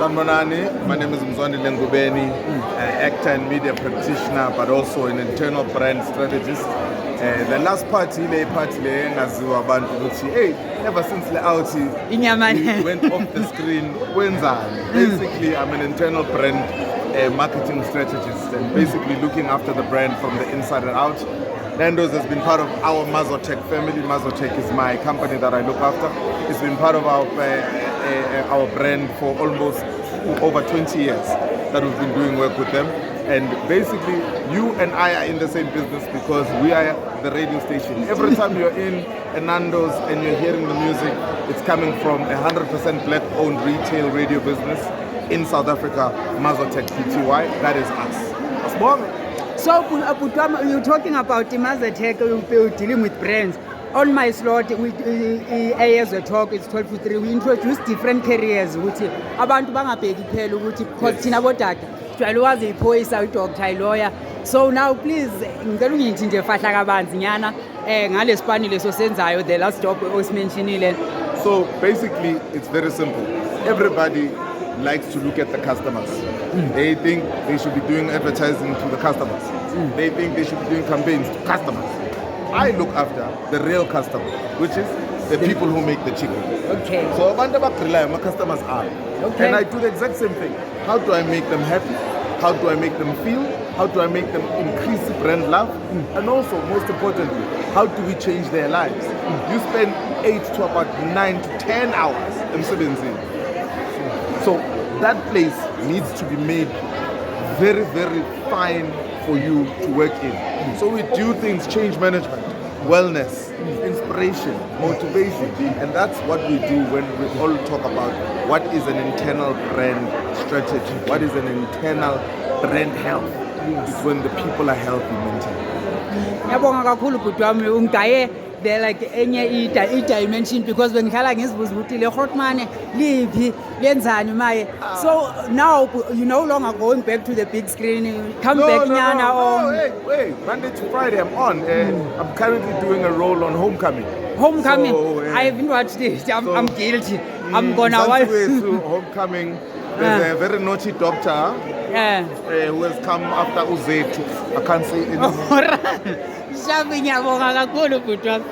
Sanbonani, my name is Mzwandile Ngubeni, actor and media practitioner, but also an internal brand strategist. The last party ngaziwa abantu ukuthi hey, ever since the outie we went off the screen. Basically, I'm an internal brand marketing strategist and basically looking after the brand from the inside and out. Nando's has been part of our Mazotech family. Mazotech is my company that I look after. It's been part of our brand for almost over 20 years that we've been doing work with them. And basically, you and I are in the same business because we are the radio station. Every time you're in a Nando's and you're hearing the music, it's coming from a 100% black-owned retail radio business in South Africa, Mazotech Pty. That is us. So, you're talking about the Mazotech, you're dealing with brands. On my slot, as a talk, it's 12 to 3. We introduce different careers. Abantu bangabheki phela ukuthi because thina bodade jwayele iphoyisa udoctor lawyer. So now please ngicela ungithi nje fahla kabanzi nyana ngalesipani leso senzayo the last job osimentionile. So basically it's very simple. Everybody likes to look at the customers. They think they should be doing advertising to the customers. They think they should be doing campaigns to customers. I look after the real customer, which is the people who make the chicken. Okay. So my customers are. Okay. And I do the exact same thing. How do I make them happy? How do I make them feel? How do I make them increase brand love? And also, most importantly, how do we change their lives? You spend 8 to about 9 to 10 hours in Sebenzini. So that place needs to be made very, very fine for you to work in. So we do things, change management, wellness, inspiration, motivation, and that's what we do when we all talk about what is an internal brand strategy, what is an internal brand health. It's when the people are healthy mentally. Ngiyabonga kakhulu bhuti wami ungidaye there like enye i-dimension because bengihlala ngizibuza ukuthi le Grootman liphi lenzani maye. So now you no longer going back to the big screen. Come back nyana on. Wait. Monday to Friday I'm on. I'm currently doing a role on Homecoming. Homecoming. So, I haven't watched it. I'm guilty. I'm gonna watch. Homecoming. There's a very naughty doctor who has come after Uzetu. I can't say anything. Shabi ngiyabonga kakhulu bhuti wami.